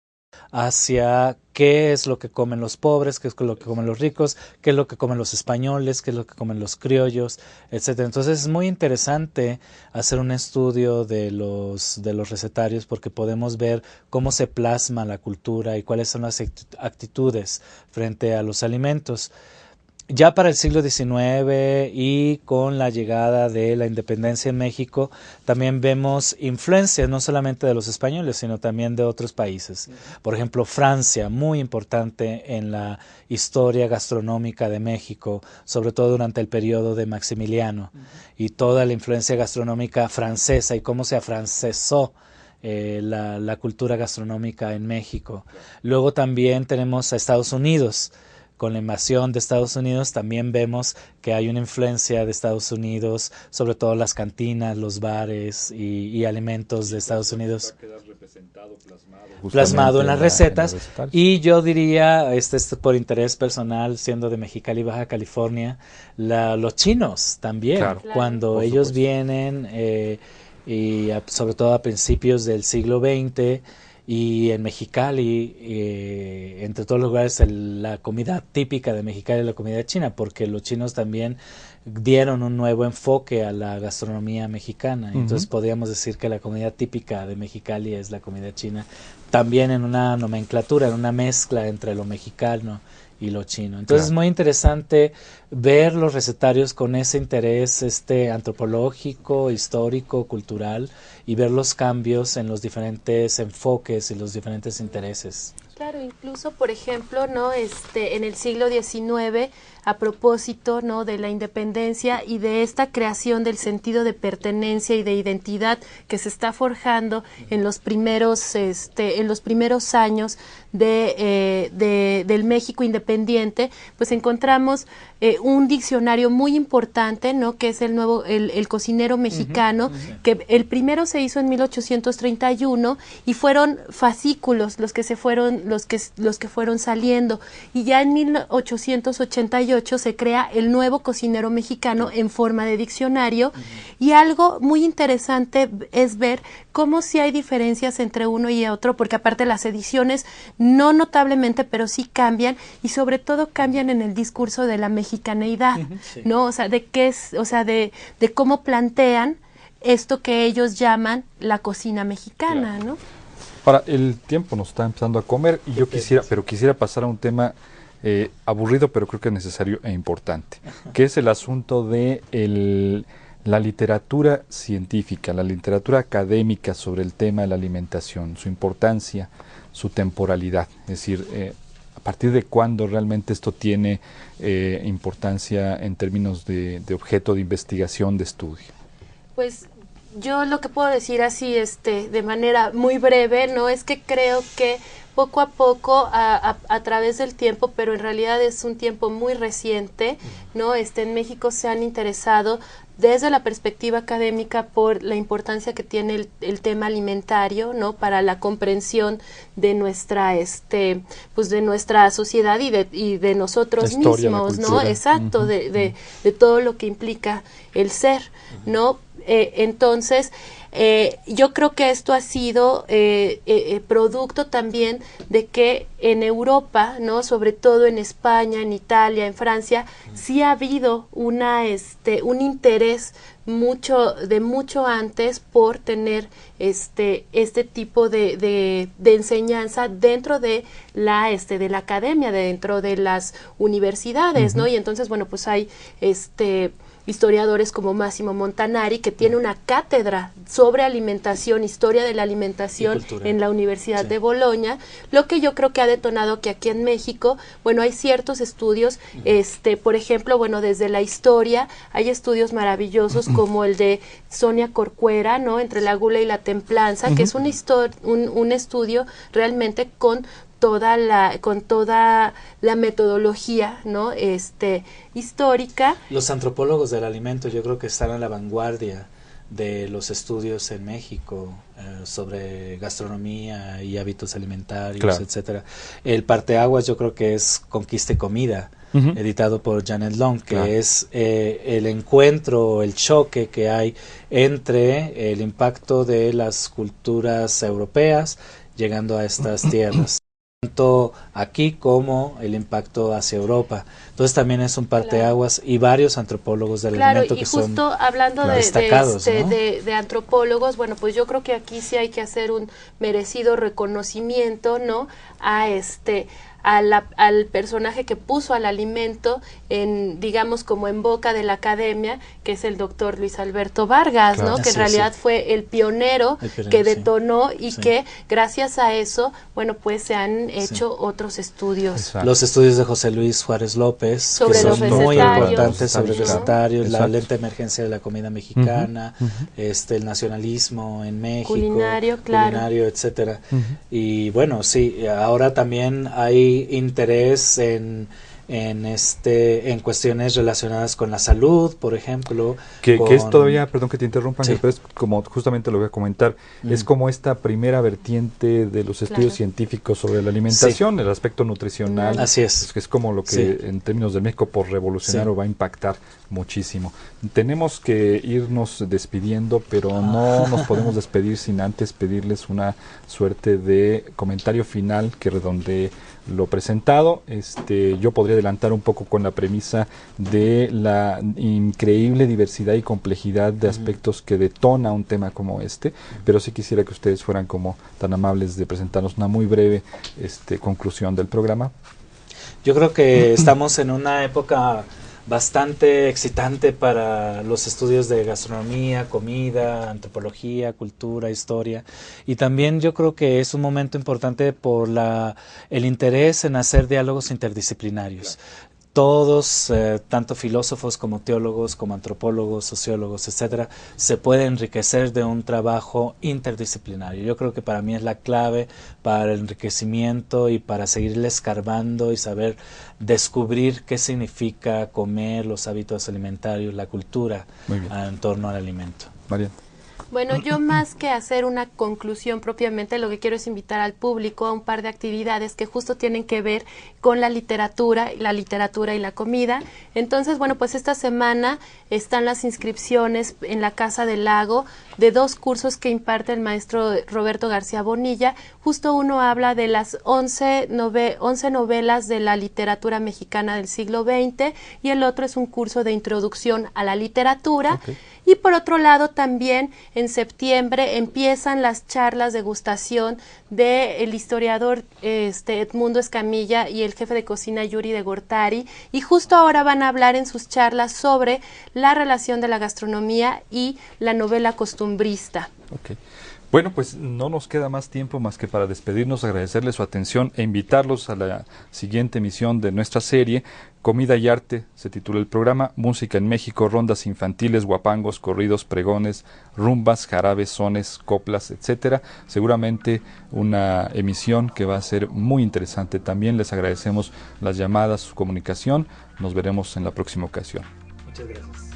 hacia qué es lo que comen los pobres, qué es lo que comen los ricos, qué es lo que comen los españoles, qué es lo que comen los criollos, etcétera. Entonces es muy interesante hacer un estudio de los recetarios porque podemos ver cómo se plasma la cultura y cuáles son las actitudes frente a los alimentos. Ya para el siglo XIX y con la llegada de la independencia en México, también vemos influencias no solamente de los españoles, sino también de otros países. Por ejemplo, Francia, muy importante en la historia gastronómica de México, sobre todo durante el periodo de Maximiliano, y toda la influencia gastronómica francesa y cómo se afrancesó la cultura gastronómica en México. Luego también tenemos a Estados Unidos. Con la invasión de Estados Unidos también vemos que hay una influencia de Estados Unidos, sobre todo las cantinas, los bares y alimentos de Estados Unidos. Plasmado en las recetas. Y yo diría, es por interés personal, siendo de Mexicali, Baja California, los chinos también. Claro, cuando ellos vienen, y sobre todo a principios del siglo XX, y en Mexicali, entre todos los lugares, la comida típica de Mexicali es la comida china, porque los chinos también dieron un nuevo enfoque a la gastronomía mexicana. Entonces podríamos decir que la comida típica de Mexicali es la comida china, también en una nomenclatura, en una mezcla entre lo mexicano y lo chino. Entonces es muy interesante ver los recetarios con ese interés antropológico, histórico, cultural, y ver los cambios en los diferentes enfoques y los diferentes intereses. Claro, incluso, por ejemplo, ¿no? En el siglo XIX, a propósito, ¿no? de la independencia y de esta creación del sentido de pertenencia y de identidad que se está forjando en los primeros años del México independiente, pues encontramos un diccionario muy importante, ¿no? que es el cocinero mexicano, que el primero se hizo en 1831 y fueron fascículos los que fueron saliendo, y ya en 1888 se crea el nuevo cocinero mexicano en forma de diccionario. Y algo muy interesante es ver cómo sí hay diferencias entre uno y otro, porque aparte las ediciones no notablemente, pero sí cambian, y sobre todo cambian en el discurso de la mexicaneidad, ¿no? O sea, de cómo plantean esto que ellos llaman la cocina mexicana, ¿no? Ahora, el tiempo nos está empezando a comer y yo quisiera pasar a un tema aburrido, pero creo que es necesario e importante, que es el asunto de la literatura científica, la literatura académica sobre el tema de la alimentación, su importancia, su temporalidad, es decir, a partir de cuándo realmente esto tiene importancia en términos de objeto de investigación, de estudio. Pues yo lo que puedo decir así, de manera muy breve, no es que creo que poco a poco, a través del tiempo, pero en realidad es un tiempo muy reciente, ¿no? En México se han interesado desde la perspectiva académica por la importancia que tiene el tema alimentario, ¿no? Para la comprensión de nuestra pues de nuestra sociedad y de nosotros mismos, ¿no? Exacto, de todo lo que implica el ser, ¿no? Entonces, yo creo que esto ha sido producto también de que en Europa, ¿no? Sobre todo en España, en Italia, en Francia, sí ha habido un interés mucho antes por tener este tipo de enseñanza dentro de la academia, dentro de las universidades, ¿no? Y entonces, bueno, pues hay historiadores como Massimo Montanari, que tiene una cátedra sobre alimentación, historia de la alimentación en la Universidad de Bolonia, lo que yo creo que ha detonado que aquí en México, bueno, hay ciertos estudios, por ejemplo, bueno, desde la historia hay estudios maravillosos como el de Sonia Corcuera, ¿no? Entre la gula y la templanza, que es un estudio realmente con toda la metodología, ¿no? Histórica. Los antropólogos del alimento yo creo que están a la vanguardia de los estudios en México sobre gastronomía y hábitos alimentarios, etcétera. El parteaguas yo creo que es Conquista y Comida, editado por Janet Long, que es el encuentro, el choque que hay entre el impacto de las culturas europeas llegando a estas tierras, tanto aquí como el impacto hacia Europa. Entonces también es un parteaguas y varios antropólogos del alimento que son justo hablando destacados, ¿no? de antropólogos, bueno, pues yo creo que aquí sí hay que hacer un merecido reconocimiento, ¿no? Al personaje que puso al alimento digamos como en boca de la academia, que es el doctor Luis Alberto Vargas, ¿no? Que en realidad fue el pionero que detonó y que gracias a eso, bueno, pues se han hecho otros estudios. Exacto. Los estudios de José Luis Juárez López, sobre que los son muy importantes sobre ¿no? recetarios, la lenta emergencia de la comida mexicana, el nacionalismo en México, culinario, etcétera. Y bueno, sí, ahora también hay interés en cuestiones relacionadas con la salud, por ejemplo. Que es todavía, perdón que te interrumpa, pero es como justamente lo voy a comentar, es como esta primera vertiente de los estudios científicos sobre la alimentación, el aspecto nutricional. Así es. Es como lo que en términos de México por revolucionario va a impactar muchísimo. Tenemos que irnos despidiendo, pero no nos podemos despedir sin antes pedirles una suerte de comentario final que redondee lo presentado. Yo podría adelantar un poco con la premisa de la increíble diversidad y complejidad de aspectos que detona un tema como pero sí quisiera que ustedes fueran como tan amables de presentarnos una muy breve conclusión del programa. Yo creo que estamos en una época bastante excitante para los estudios de gastronomía, comida, antropología, cultura, historia, y también yo creo que es un momento importante por el interés en hacer diálogos interdisciplinarios. Todos, tanto filósofos como teólogos, como antropólogos, sociólogos, etcétera, se puede enriquecer de un trabajo interdisciplinario. Yo creo que para mí es la clave para el enriquecimiento y para seguirle escarbando y saber descubrir qué significa comer, los hábitos alimentarios, la cultura en torno al alimento. María. Bueno, yo más que hacer una conclusión propiamente, lo que quiero es invitar al público a un par de actividades que justo tienen que ver con la literatura y la comida. Entonces, bueno, pues esta semana están las inscripciones en la Casa del Lago de 2 cursos que imparte el maestro Roberto García Bonilla. Justo uno habla de las 11 novelas de la literatura mexicana del siglo XX y el otro es un curso de introducción a la literatura. Y por otro lado también en septiembre empiezan las charlas de degustación del historiador Edmundo Escamilla y el jefe de cocina Yuri de Gortari, y justo ahora van a hablar en sus charlas sobre la relación de la gastronomía y la novela costumbrista. Bueno, pues no nos queda más tiempo más que para despedirnos, agradecerles su atención e invitarlos a la siguiente emisión de nuestra serie Comida y Arte, se titula el programa, música en México, rondas infantiles, guapangos, corridos, pregones, rumbas, jarabes, sones, coplas, etcétera. Seguramente una emisión que va a ser muy interesante. También les agradecemos las llamadas, su comunicación. Nos veremos en la próxima ocasión. Muchas gracias.